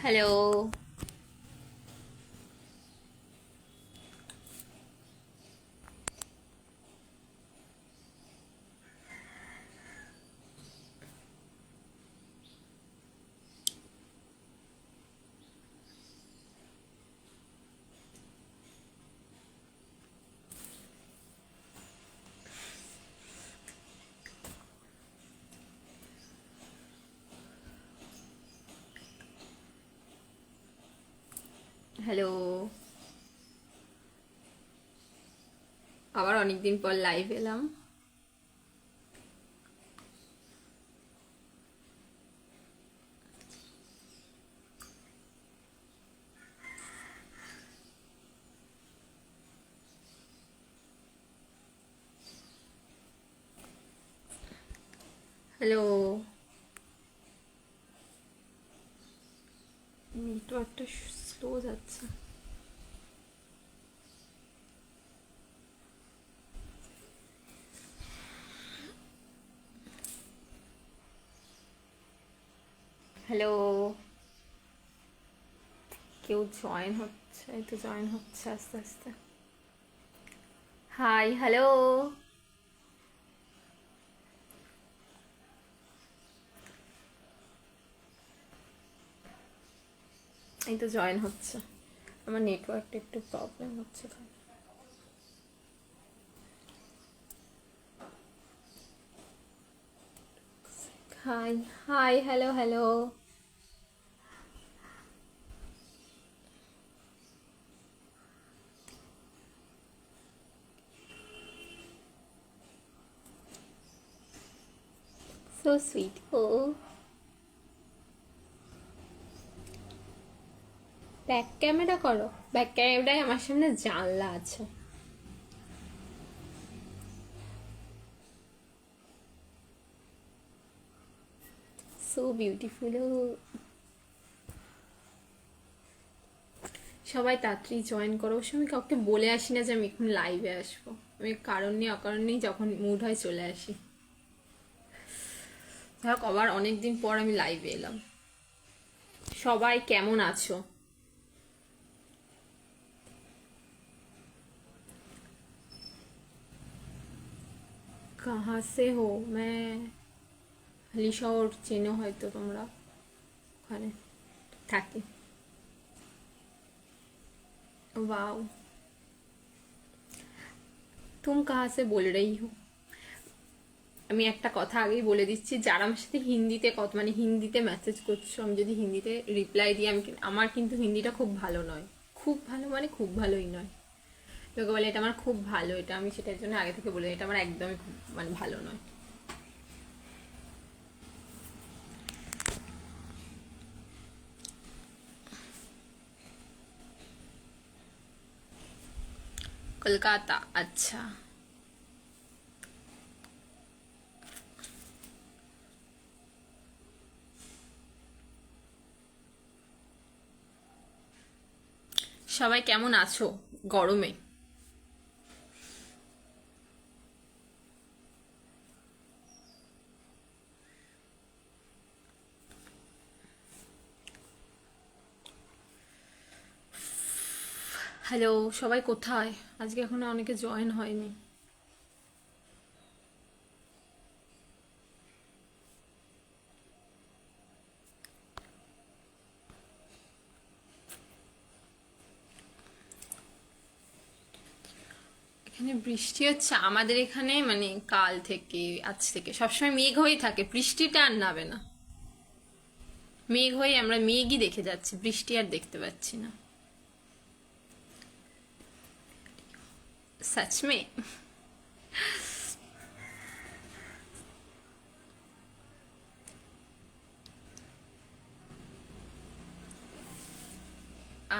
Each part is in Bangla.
হ্যালো। হ্যালো, আবার অনেকদিন পর লাইভ এলাম। হ্যালো, নেটওয়ার্কটা স্লো যাচ্ছে। হ্যালো, কেউ জয়েন হচ্ছে? এই তো জয়েন হচ্ছে আস্তে আস্তে। Hi, hello. এই তো জয়েন হচ্ছে। আমার নেটওয়ার্কটা একটু প্রবলেম হচ্ছে। Hi, hi, hello, hello. So sweet. ও ব্যাক ক্যামেরা করো। ব্যাক ক্যামেরায় আমার সামনে জানলা আছে। So beautiful. সবাই তাড়াতাড়ি জয়েন করো। অবশ্য আমি কাউকে বলে আসি না যে আমি এখন লাইভে আসবো। আমি কারণ নেই অকারণ নেই যখন মুড হয় চলে আসি। যাক, আবার অনেকদিন পর আমি লাইভে এলাম। সবাই কেমন আছো? কাহা সে হো? হালি শহর চেনো হয়তো তোমরা, ওখানে থাকি। वाओ, तुम कहाँ से बोल रही हो? আমি একটা কথা আগেই বলে দিচ্ছি, যারা আমার সাথে হিন্দিতে কথা মানে হিন্দিতে মেসেজ করছো, আমি যদি হিন্দিতে রিপ্লাই দিই, আমার কিন্তু হিন্দিটা খুব ভালো নয়। খুব ভালো মানে খুব ভালোই নয়। তোকে বলে এটা আমার খুব ভালো, এটা আমি সেটার জন্য আগে থেকে বলে দিই, এটা আমার একদমই খুব মানে ভালো নয়। কলকাতা, আচ্ছা। সবাই কেমন আছো গরমে? হ্যালো, সবাই কোথায়? আজকে এখনো অনেকে জয়েন হয়নি। এখানে বৃষ্টি হচ্ছে আমাদের এখানে, মানে কাল থেকে আজ থেকে সবসময় মেঘ হয়ে থাকে, বৃষ্টিটা আর নাবে না। মেঘ হয়ে আমরা মেঘই দেখে যাচ্ছি, বৃষ্টি আর দেখতে পাচ্ছি না। সচ মে।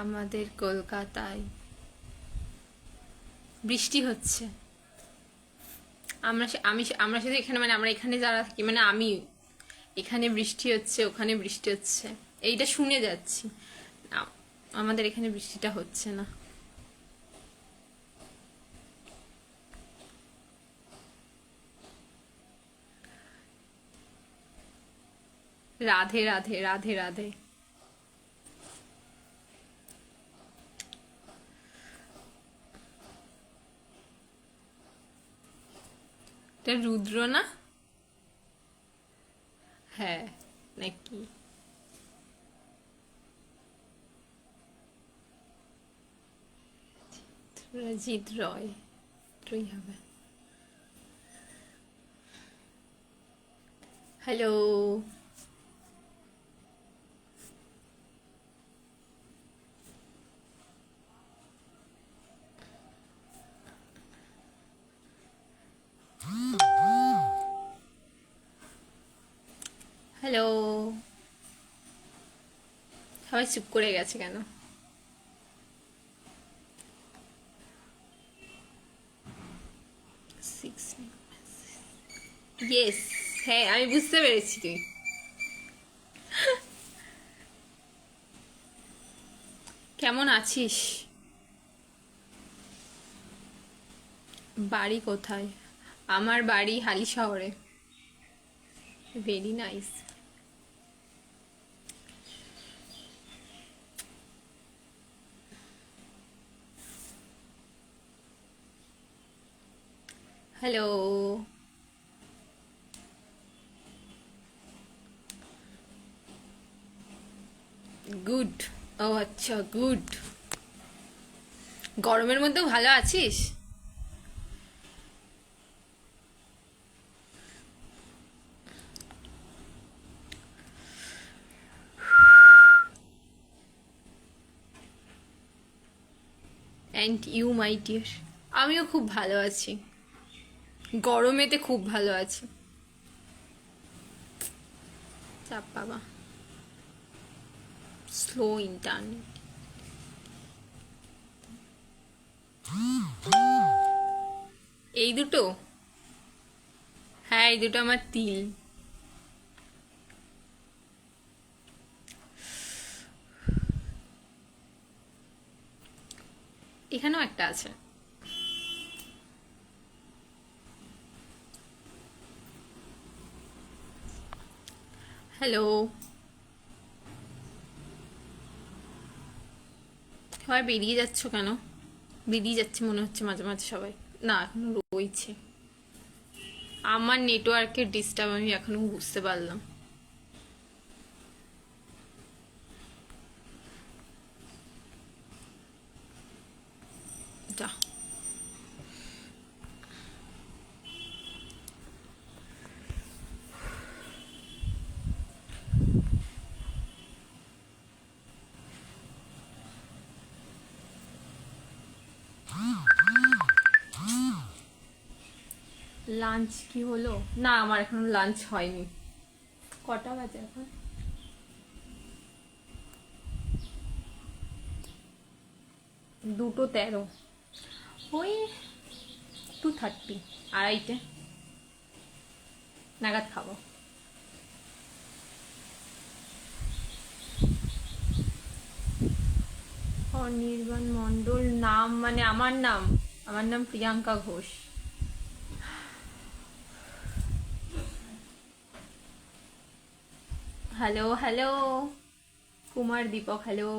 আমাদের কলকাতায় বৃষ্টি হচ্ছে। আমরা শুধু এখানে, মানে আমরা এখানে যারা থাকি, মানে আমি এখানে বৃষ্টি হচ্ছে, ওখানে বৃষ্টি হচ্ছে, এইটা শুনে যাচ্ছি। আমাদের এখানে বৃষ্টিটা হচ্ছে না। রাধে রাধে, রাধে রাধে। এটা রুদ্র না? হ্যাঁ নাকি? রজিত রয় তুই হবে। Hello, hello. সবাই চুপ করে গেছে কেন? ইয়েস, হ্যাঁ আমি বুঝতে পেরেছি তুই। কেমন আছিস? বাড়ি কোথায়? আমার বাড়ি হালি শহরে। Very nice. Hello, good. ও আচ্ছা, গুড। গরমের মধ্যেও ভালো আছিস? And you my dear? আমিও খুব ভালো আছি, গরমেতে খুব ভালো আছি। চাপ বাবা, স্লো ইন্টারনেট। এই দুটো? হ্যাঁ এই দুটো আমার তিল। এখানেও একটা আছে। হ্যালো, সবাই বেরিয়ে যাচ্ছ কেন? বেরিয়ে যাচ্ছে মনে হচ্ছে মাঝে মাঝে সবাই। না এখনো রয়েছে। আমার নেটওয়ার্কের ডিস্টার্ব আমি এখনো বুঝতে পারলাম। যা, লাঞ্চ কি হলো? না আমার এখনো লাঞ্চ হয়নি। কটা বাজে এখন? 2:13। ওই 2:30, আড়াইটে নাগাদ খাবো। অনির্বাণ মণ্ডল নাম মানে আমার নাম? আমার নাম Priyanka Ghosh. Hello hello, Kumar Deepak hello.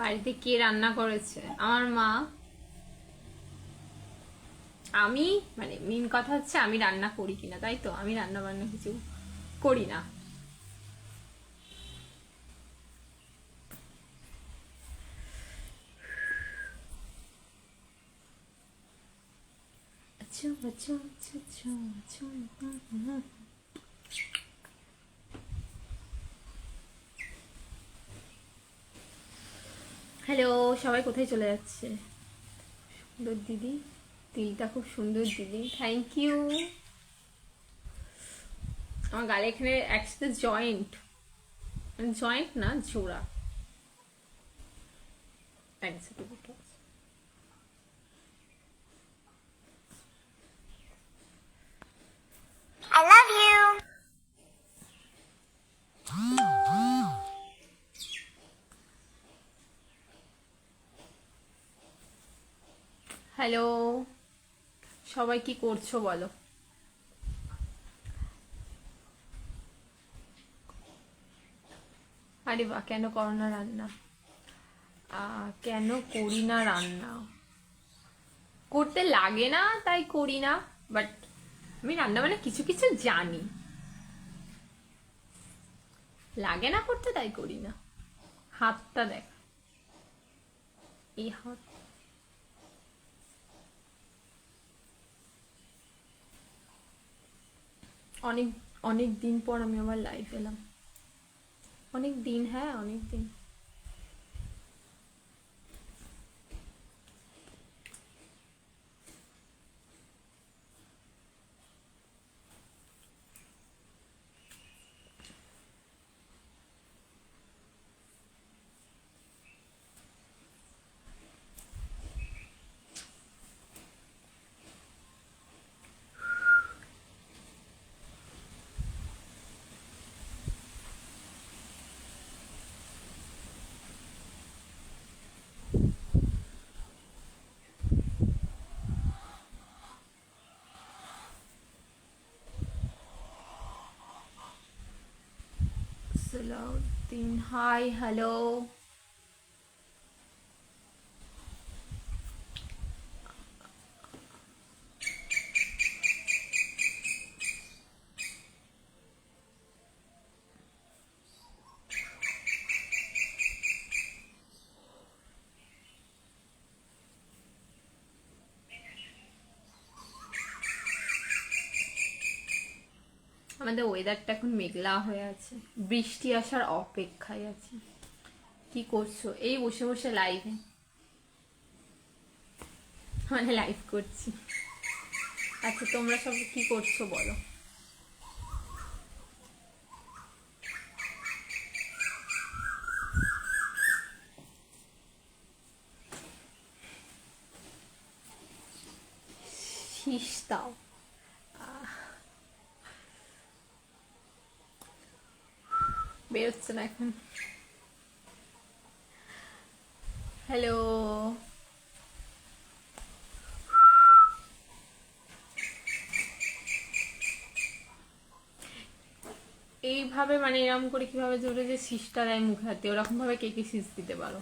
বাড়িতে কে রান্না করেছে? আমার মা। আমি মানে মেন কথা হচ্ছে আমি রান্না করি কিনা, তাই তো? আমি রান্না বান্না কিছু করি না। আচ্ছা আচ্ছা আচ্ছা আচ্ছা আচ্ছা। হ্যালো, সবাই কোথায় চলে যাচ্ছে? সুন্দর দিদি, তিলটা খুব সুন্দর দিদি, থ্যাংক ইউ। আমার গালে এখানে একসাথে জয়েন্ট, মানে জয়েন্ট না জোড়া, একসাথে দুটো আছে। I love you. হ্যালো, সবাই কি করছো বলো? আরে বাহ, কেন করো না রান্না? কেন করি না রান্না? করতে লাগে না তাই করি না, বাট আমি রান্না মানে কিছু কিছু জানি। লাগে না করতে তাই করি না। হাতটা দেখ, এই হাত। অনেক অনেক দিন পর আমি আমার লাইফ এলাম। অনেক দিন, হ্যাঁ অনেক দিন। Salauddin, hi, hello. আমাদের ওয়েদারটা এখন মেঘলা হয়ে আছে, বৃষ্টি আসার অপেক্ষায় আছে। কি করছো? এই বসে বসে লাইভে, মানে লাইভ করছি। আচ্ছা, তোমরা সব কি করছো বলো? শীষ দাও। বেরোচ্ছে না এখন। হ্যালো। এইভাবে মানে এরকম করে কিভাবে ধরে যে শীষটা দেয় মুখে হাতে, ওরকম ভাবে কে কে শীষ দিতে পারো?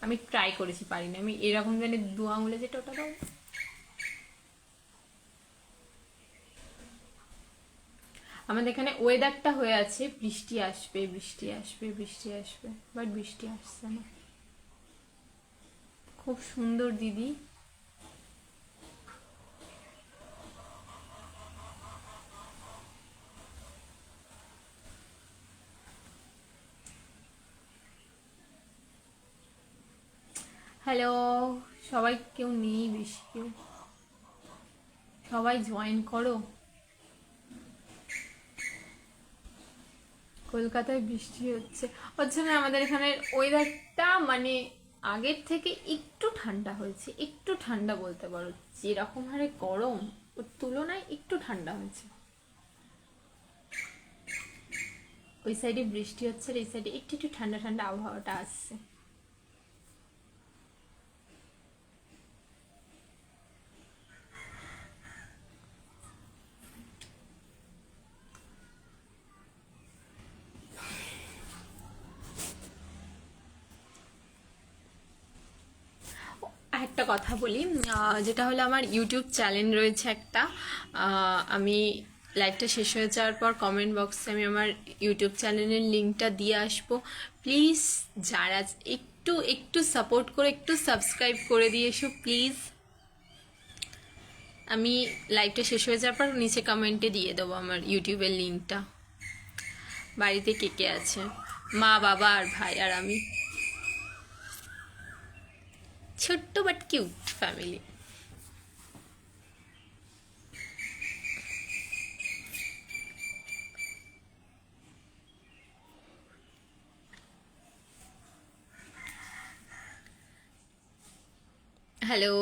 আমি ট্রাই করেছি, পারি না। আমি এরকম জানি দু আঙুলে যেটা ওটা দাও। আমাদের এখানে ওয়েদারটা হয়ে আছে বৃষ্টি আসবে বৃষ্টি আসবে বৃষ্টি আসবে, বাট বৃষ্টি আসছে না। খুব সুন্দর দিদি। হ্যালো, সবাই কেউ নেই বেশি কেউ, সবাই জয়েন করো। কলকাতায় বৃষ্টি হচ্ছে। হচ্ছে না, আমাদের এখানের ওয়েদারটা মানে আগের থেকে একটু ঠান্ডা হয়েছে, একটু ঠান্ডা বলতে পারো। যেরকম হারে গরম, ওর তুলনায় একটু ঠান্ডা হয়েছে। ওই সাইডে বৃষ্টি হচ্ছে, এই সাইডে একটু একটু ঠান্ডা ঠান্ডা আবহাওয়াটা আসছে। একটা কথা বলি, যেটা হলো আমার ইউটিউব চ্যানেল রয়েছে একটা। আমি লাইভটা শেষ হয়ে যাওয়ার পর কমেন্ট বক্সে আমি আমার ইউটিউব চ্যানেলের লিঙ্কটা দিয়ে আসবো। প্লিজ যারা একটু একটু সাপোর্ট করে একটু সাবস্ক্রাইব করে দিয়ে এসো প্লিজ। আমি লাইভটা শেষ হয়ে যাওয়ার পর নিচে কমেন্টে দিয়ে দেবো আমার ইউটিউবের লিঙ্কটা। বাড়িতে কে কে আছে? মা, বাবা আর ভাই আর আমি। ছোট্ট but cute family. Hello.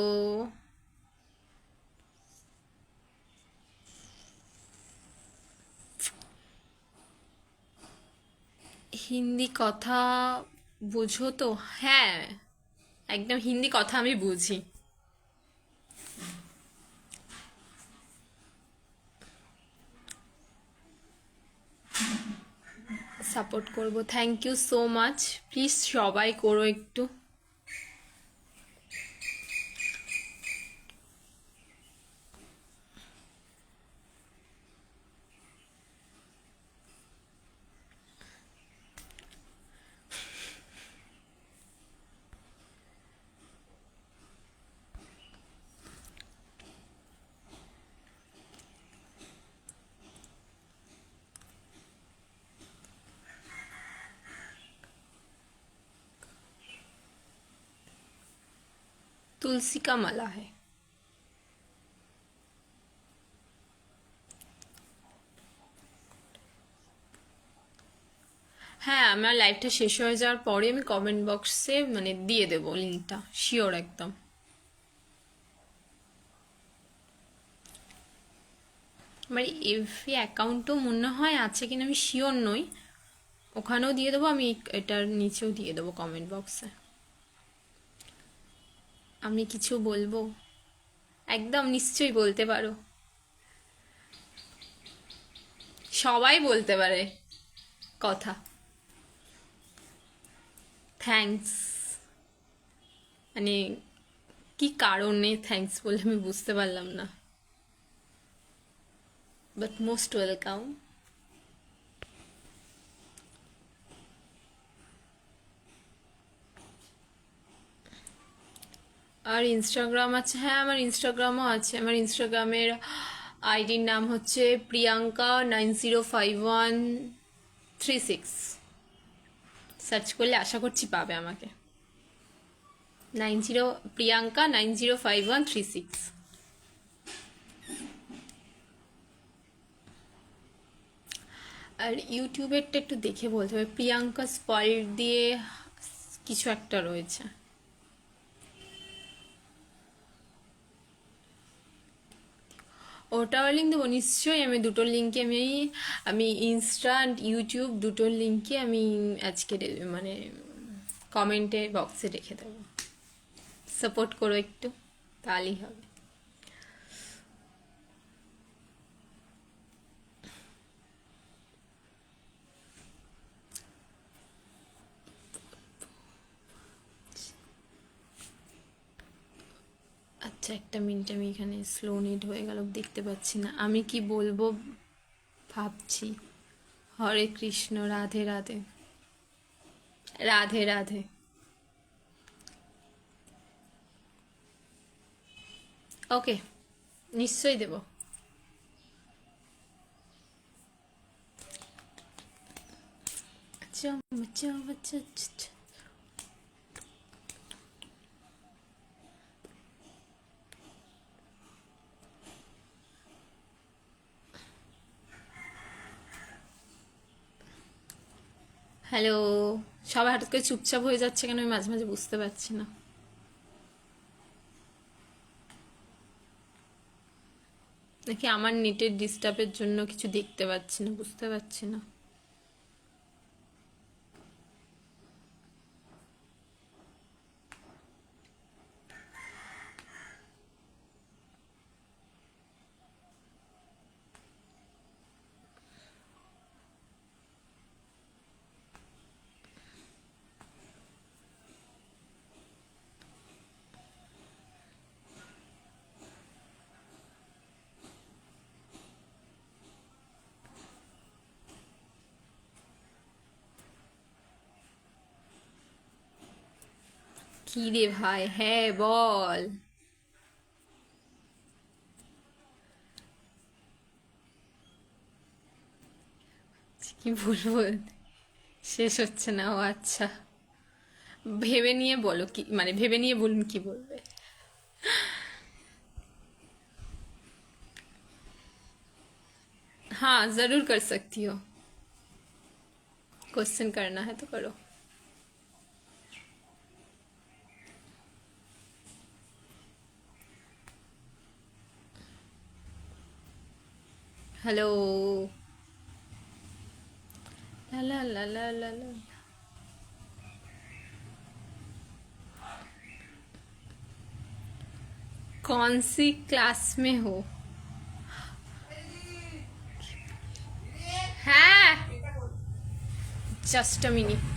Hindi কথা বুঝো তো? হ্যাঁ, একদম হিন্দি কথা আমি বুঝি। সাপোর্ট করব। Thank you so much. Please সবাই করো একটু। तुलसी का माला है। হ্যাঁ, আমার লাইভটা শেষ হয়ে যাওয়ার পরে আমি কমেন্ট বক্সে মানে দিয়ে দেবো লিঙ্কটা, শিওর একদম। আমার এফবি অ্যাকাউন্টও মনে হয় আছে কিনা আমি শিওর নই, ওখানেও দিয়ে দেবো, আমি এটার নিচেও দিয়ে দেবো কমেন্ট বক্সে। আমি কিছু বলবো? একদম নিশ্চয়ই বলতে পারো, সবাই বলতে পারে কথা। থ্যাঙ্কস, মানে কি কারণে থ্যাঙ্কস বলে আমি বুঝতে পারলাম না, বাট মোস্ট ওয়েলকাম। আর ইনস্টাগ্রাম আছে? হ্যাঁ, আমার ইনস্টাগ্রামও আছে। আমার ইনস্টাগ্রামের আইডির নাম হচ্ছে প্রিয়াঙ্কা905136। সার্চ করলে আশা করছি পাবে আমাকে। প্রিয়াঙ্কা905136। আর ইউটিউবেরটা একটু দেখে বলতে হবে, প্রিয়াঙ্কা স্পয়েল দিয়ে কিছু একটা রয়েছে। ওটাও লিঙ্ক দেবো নিশ্চয়ই। আমি দুটোর লিঙ্কে আমি ইনস্টা অ্যান্ড ইউটিউব দুটোর লিঙ্কে আমি আজকে মানে কমেন্টে বক্সে রেখে দেবো। সাপোর্ট করো একটু, তাহলেই হবে। আচ্ছা, একটা মিনিট, আমি এখানে স্লো নেট হয়ে গেল, দেখতে পাচ্ছি না আমি কি বলবো ভাবছি। হরে কৃষ্ণ, রাধে রাধে, রাধে রাধে। ওকে, নিশ্চয়ই দেব। আচ্ছা আচ্ছা আচ্ছা আচ্ছা। হ্যালো, সবাই হঠাৎ করে চুপচাপ হয়ে যাচ্ছে কেন আমি মাঝে মাঝে বুঝতে পারছি না। নাকি আমার নেটের ডিস্টার্বের জন্য কিছু দেখতে পাচ্ছি না, বুঝতে পারছি না। কি রে ভাই, হ্যাঁ বল। কি বলবো, শেষ হচ্ছে না। ও আচ্ছা, ভেবে নিয়ে বলো, কি মানে ভেবে নিয়ে বলুন কি বলবে। हाँ, जरूर कर सकती हो। क्वेश्चन करना है तो करो। हेलो। ला ला ला ला ला ला। कौन सी क्लास में हो? হ্যাঁ, জাস্ট আ মিনিট।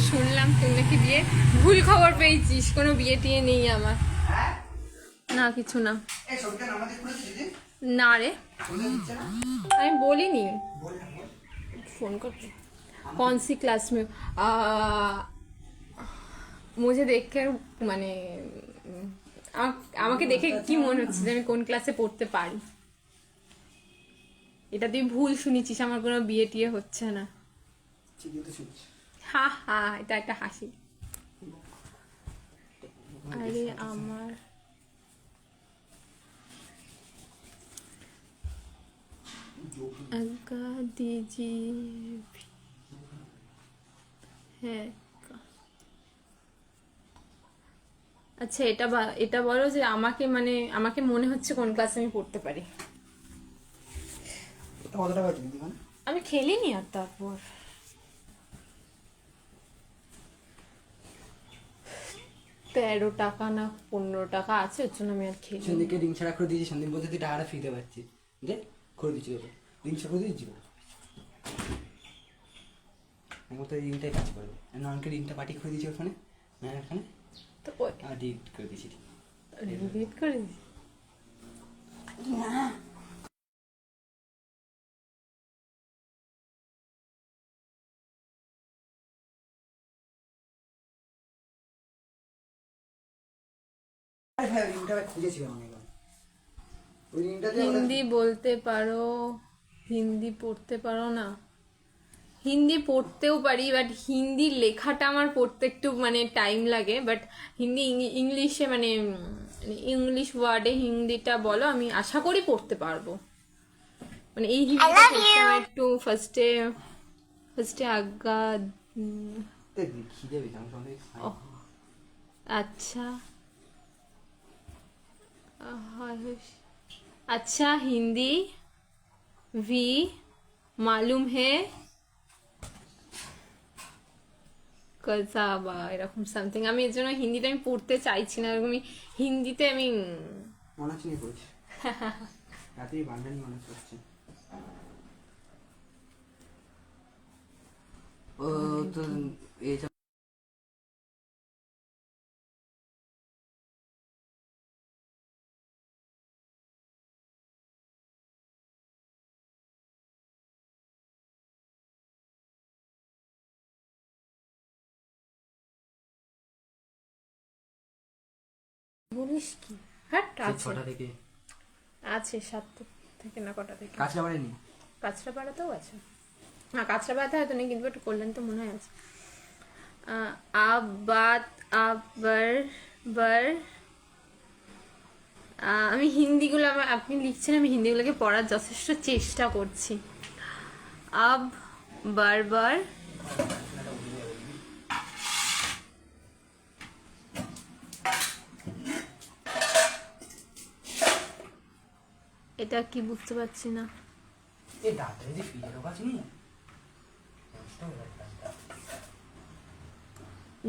শুনলাম তুই নাকি বিয়ে, ভুল খবর পেয়েছিস, কোনো বিয়ে টিয়ে নেই আমার। না কিছু না। না রে আমি বলিনি। फोन करते कौन सी क्लास में मुझे देखकर মানে আমাকে দেখে কি মনে হচ্ছে যে আমি কোন ক্লাসে পড়তে পারি? এটা তুই ভুল শুনেছিস, আমার কোনো বিয়ে টিয়ে হচ্ছে না। হা হা, এটা একটা হাসি। আরে আমার আজ্ঞা दीजिए। হ্যাঁ আচ্ছা, এটা বলো যে আমাকে মানে আমাকে মনে হচ্ছে কোন ক্লাসে আমি পড়তে পারি। আমি খেলিনি আর তারপর 13 টাকা না 15 টাকা আছে, ওর জন্য আমি আর খেলি। সন্দীপকে রিং ছাড়া করে দিয়েছি, সন্দীপ বলতে তুই টাকাটা ফ্রিতে পাচ্ছি, যে করে দিচ্ছি তোকে রিং ছাড়া করে দিয়েছি। আমার তো রিংটাই কাজ করবে, ননকে রিংটা পাঠিয়ে করে দিয়েছি ওখানে ওখানে, তো আর ডিলিট করে দিয়েছি। ডিলিট করে দিয়েছি। হিন্দি বলতে পারো, হিন্দি পড়তে পারো না? হিন্দি পড়তেও পারি, বাট হিন্দি লেখাটা আমার পড়তে একটু মানে টাইম লাগে। বাট হিন্দি ইংলিশে মানে ইংলিশ ওয়ার্ডে হিন্দিটা বলো, আমি আশা করি পড়তে পারবো। মানে এই হিন্দিটা পড়তে আমার একটু ফার্স্টে আজ্ঞা। अच्छा अच्छा हिंदी भी मालूम है কসাবা এরকম সামথিং। আমি এর জন্য হিন্দিটা আমি পড়তে চাইছি না, এরকমই হিন্দিতে আমি মনে হচ্ছে নিয়ে পড়ছি রাতেই বান্ডানি মনে হচ্ছে। ও তো এই বলিস কি? হ্যাঁ আছে, 6টা থেকে আছে 7 থেকে না কটা থেকে। কাজটা বাড়েনি, কাঁচরাপাড়াতেও আছে। হ্যাঁ কাঁচরাপাড়াতে হয়তো নেই, কিন্তু একটু কল্যাণ তো মনে হয় আছে। আব বাত আবার বার আমি হিন্দিগুলো আপনি লিখছেন, আমি হিন্দিগুলোকে পড়ার যথেষ্ট চেষ্টা করছি। আব বারবার এটা কি বুঝতে পারছি না। এই দাঁতে যে ফিরে পাচ্ছি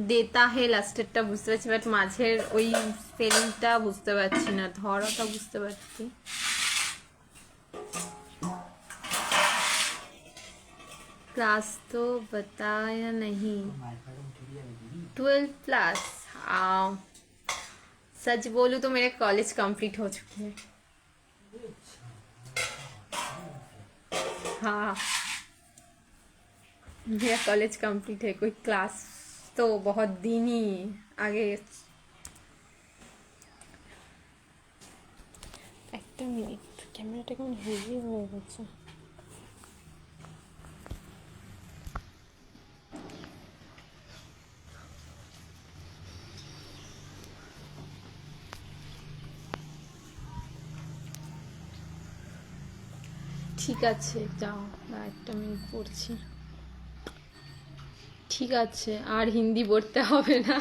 দেতা হে লাস্টেরটা বুঝতে পারছি, বাট মাঝের ওই স্পেলিংটা বুঝতে পারছি না, ধরাটা বুঝতে পারছি। क्लास तो बताया नहीं, 12 प्लस। सच बोलूं तो मेरे कॉलेज कंप्लीट हो चुकी है। हाँ मेरा कॉलेज कंप्लीट है, कोई क्लास तो बहुत दिन ही आगे। একটা মিনিট, ক্যামেরাটা কেমন হেভি হয়ে গেছে। ঠিক আছে যাও, একটা মিনিট পড়ছি। ঠিক আছে আর হিন্দি পড়তে হবে না।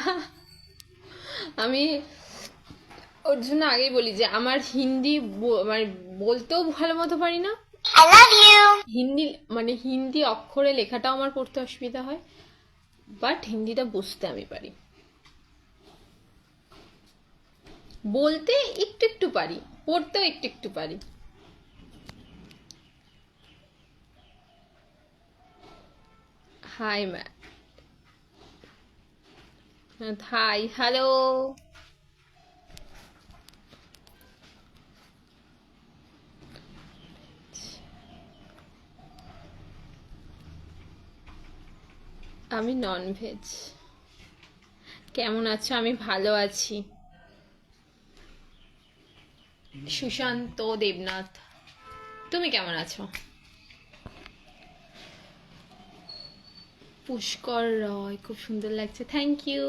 আমি ওর জন্য আগেই বলি যে আমার হিন্দি মানে বলতেও ভালো মতো পারি না। হিন্দি মানে হিন্দি অক্ষরে লেখাটাও আমার পড়তে অসুবিধা হয়, বাট হিন্দিটা বুঝতে আমি পারি। বলতে একটু একটু পারি, পড়তেও একটু একটু পারি। Hi ma'am, hi, hello. আমি ননভেজ। কেমন আছো? আমি ভালো আছি। সুশান্ত দেবনাথ, তুমি কেমন আছো? পুষ্কর রয়, খুব সুন্দর লাগছে, থ্যাংক ইউ।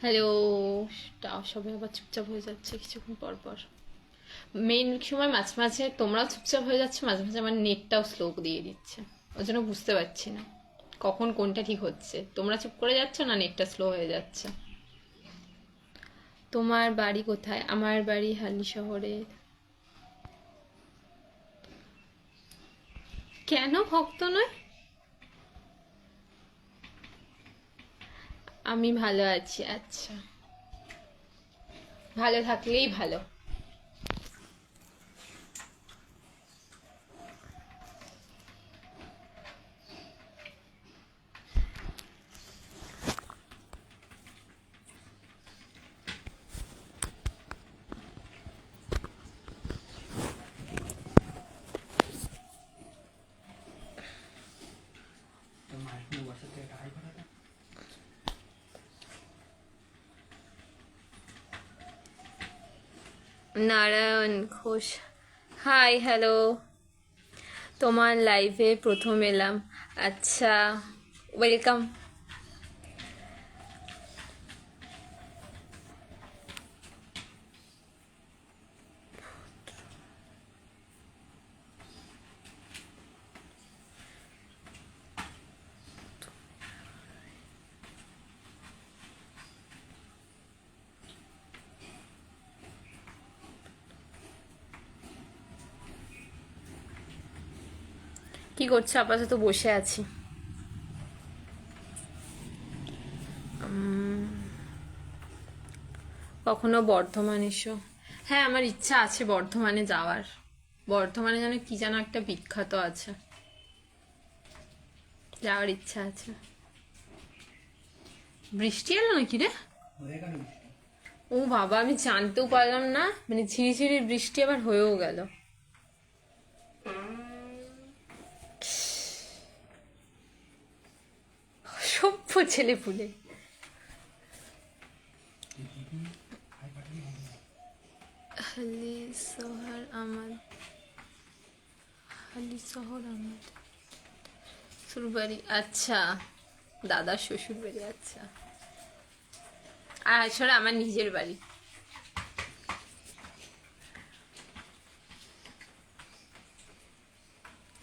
হ্যালো। সবাই আবার চুপচাপ হয়ে যাচ্ছে কিছুক্ষণ পর পর। মেন সময় মাঝে মাঝে তোমরাও চুপচাপ হয়ে যাচ্ছে, মাঝে মাঝে আমার নেটটাও স্লো দিয়ে দিচ্ছে, ওই জন্য বুঝতে পারছি না কখন কোনটা ঠিক হচ্ছে। তোমরা চুপ করে যাচ্ছ না নেটটা স্লো হয়ে যাচ্ছে। তোমার বাড়ি কোথায়? আমার বাড়ি হালি শহরে। কেন ভক্ত নয়? আমি ভালো আছি। আচ্ছা, ভালো থাকলেই ভালো। তোর মায়ের ফোনে হোয়াটসঅ্যাপ থেকে একটা হাই পাঠাতে। Narayan Ghosh, hi, hello. তোমার লাইভে প্রথম এলাম। আচ্ছা, ওয়েলকাম। কি করছো? আপাতত বসে আছি। কখনো বর্ধমান এসো। হ্যাঁ, আমার ইচ্ছা আছে বর্ধমানে যাওয়ার। বর্ধমানে যেন কি যেন একটা বিখ্যাত আছে, যাওয়ার ইচ্ছা আছে। বৃষ্টি এলো নাকি রে? হয়ে গেল বৃষ্টি। ও বাবা, আমি জানতেও পারলাম না, মানে ঝিরিঝিরি বৃষ্টি আবার হয়েও গেল। সভ্য ছেলে পুলে। হাই পাঠালে হবে না। হালি শহর আমার, হালি শহর আমার শ্বশুরবাড়ি। আচ্ছা, দাদার শ্বশুর বাড়ি। আচ্ছা, আর আসলে আমার নিজের বাড়ি।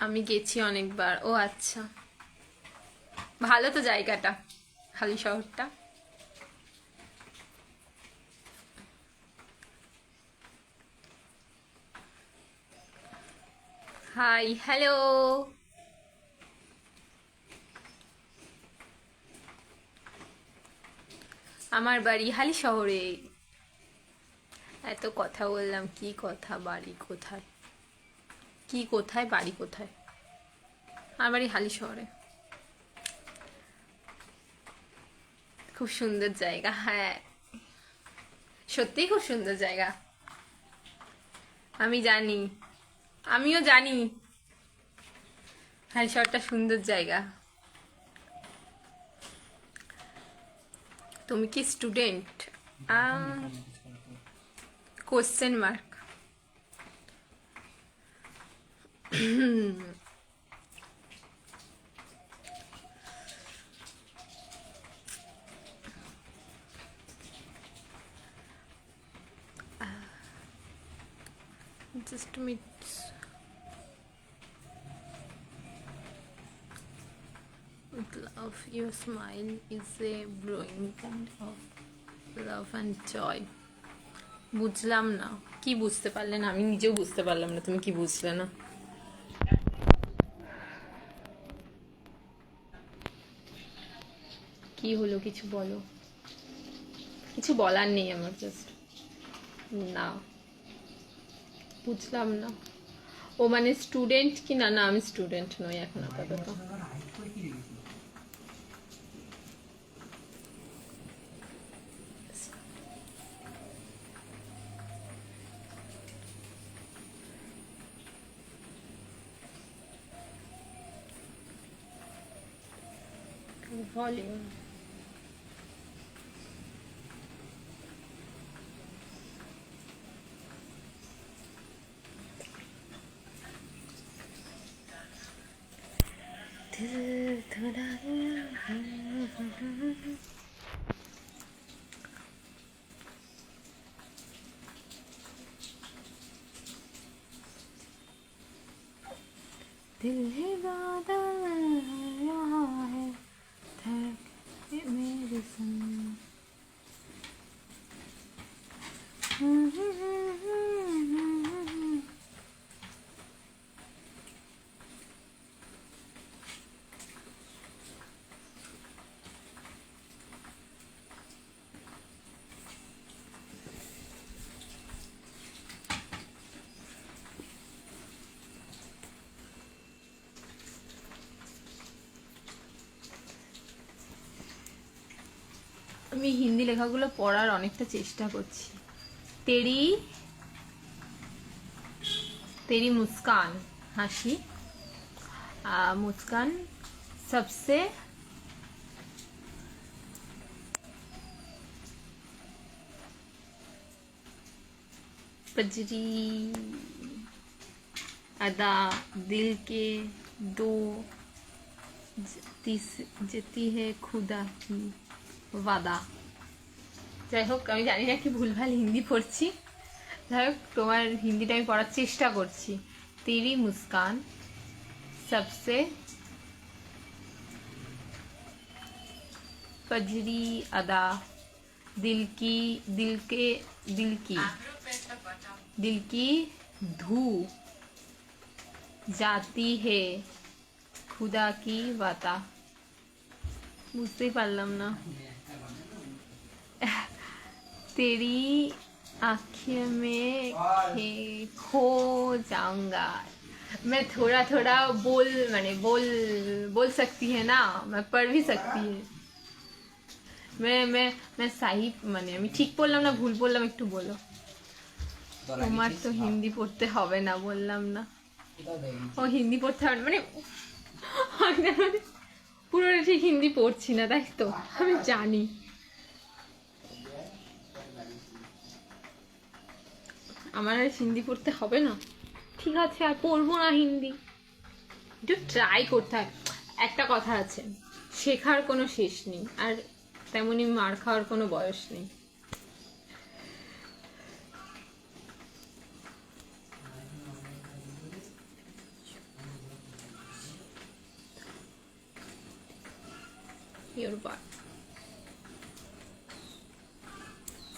আমি গেছি অনেকবার। ও আচ্ছা, ভালো তো জায়গাটা, হালি শহরটা। Hi, hello. আমার বাড়ি হালি শহরে। এত কথা বললাম, কি কথা? বাড়ি কোথায়? কি কোথায়? বাড়ি কোথায়? আমার বাড়ি হালি শহরে। খুব সুন্দর জায়গা, হ্যাঁ, সত্যিই খুব সুন্দর জায়গা। আমি জানি, আমিও জানি হালি শহরটা সুন্দর জায়গা। তুমি কি student? Question mark. Just minutes. With love, your smile is a growing kind of love and joy. বুঝলাম না, কি বুঝতে পারলে না? আমি নিজেও বুঝতে পারলাম না তুমি কি বুঝলে না। কি হলো, কিছু বলো। কিছু বলার নেই আমার, জাস্ট না, বুঝলাম না। ও মানে স্টুডেন্ট কি না? না, আমি স্টুডেন্ট নই এখন আপাতত। ভলিউম दिल है बादल रहा है धड़के मेरे संग। আমি হিন্দি লেখাগুলো পড়ার অনেকটা চেষ্টা করছি। তেরি তেরি মুস্কান, হাসি, মুস্কান सबसे पजरी अदा दिल के दो जती है खुदा की वादा। যাই হোক, আমি জানি না কি ভুলভাল হিন্দি পড়ছি। যাই হোক, তোমার হিন্দিটা আমি পড়ার চেষ্টা করছি। তেরি মুস্কান सबसे पजरी अदा दिल की धू जाती है खुदा की वाता। বুঝতেই পারলাম না। तेरी आँखें में खो जाऊंगा। मैं थोड़ा थोड़ा बोल सकती है ना, मैं पढ़ भी सकती है। मैं सही মানে আমি ঠিক বললাম না ভুল বললাম একটু বলো। তোমার তো হিন্দি পড়তে হবে না বললাম না? ও হিন্দি পড়তে হবে না মানে মানে পুরোটা ঠিক হিন্দি পড়ছি না, তাই তো? আমি জানি। আমার আর হিন্দি পড়তে হবে না, ঠিক আছে, আর পড়বো না হিন্দি। একটু ট্রাই করতে হয়। একটা কথা আছে, শেখার কোনো শেষ নেই, আর তেমনি মার খাওয়ার কোনো বয়স নেই।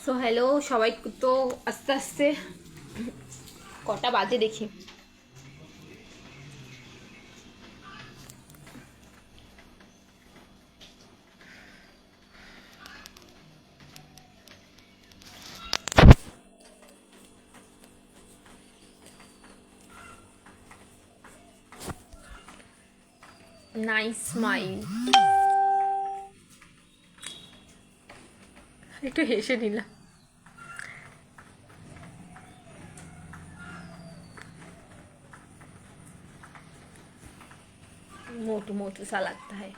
সো হ্যালো সবাই, তো আস্তে আস্তে কটা বাজে দেখি। নাইস স্মাইল, একটু হেসে নিলাম। मोटू मोटू सा लगता है।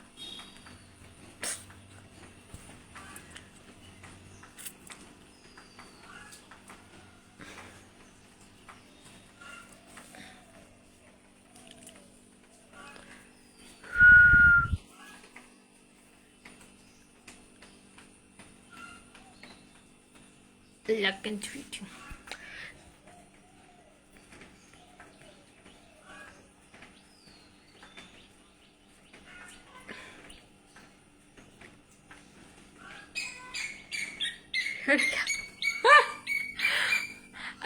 Luck and treat you.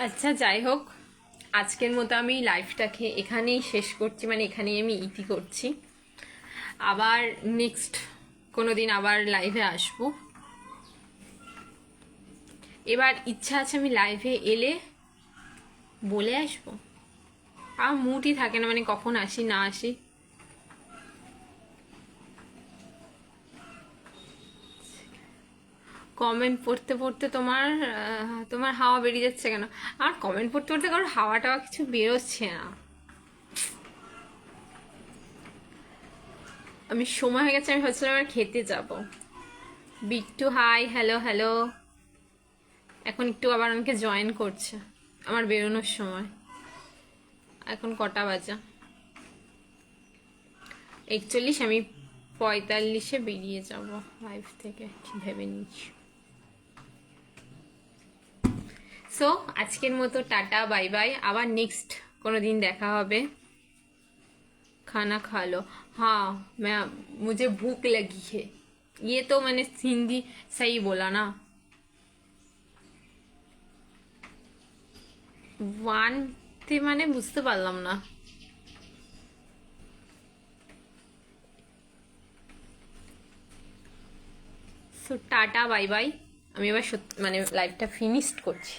আচ্ছা যাই হোক, আজকের মতো আমি লাইফটাকে এখানেই শেষ করছি, মানে এখানেই আমি ইতি করছি। আবার নেক্সট কোনোদিন আবার লাইভে আসবো। এবার ইচ্ছা আছে আমি লাইভে এলে বলে আসবো, আর মুডই থাকে না, মানে কখন আসি না আসি। কমেন্ট পড়তে পড়তে তোমার হাওয়া বেরিয়ে যাচ্ছে কেন? আর কমেন্ট পড়তে পড়তে কারোর হাওয়া টাওয়া কিছু বেরোচ্ছে না। আমি সময় হয়ে গেছে, আমি ভাবছিলাম আর খেতে যাব। Bittu hi, hello hello. এখন একটু আবার আমাকে জয়েন করছে আমার বেরোনোর সময়। এখন কটা বাজে? 41। আমি 45-এ বেরিয়ে যাব লাইভ থেকে, ভেবে নিচ্ছি। সো আজকের মতো টাটা বাই বাই, আবার নেক্সট কোনো দিন দেখা হবে। खाना खा लो। हाँ मैं, मुझे भूख लगी है। ये तो मैंने हिंदी सही बोला ना? 1 তে মানে বুঝতে পারলাম না। সো টাটা বাই বাই, আমি এবার সত্যি মানে লাইভটা ফিনিশড করছি।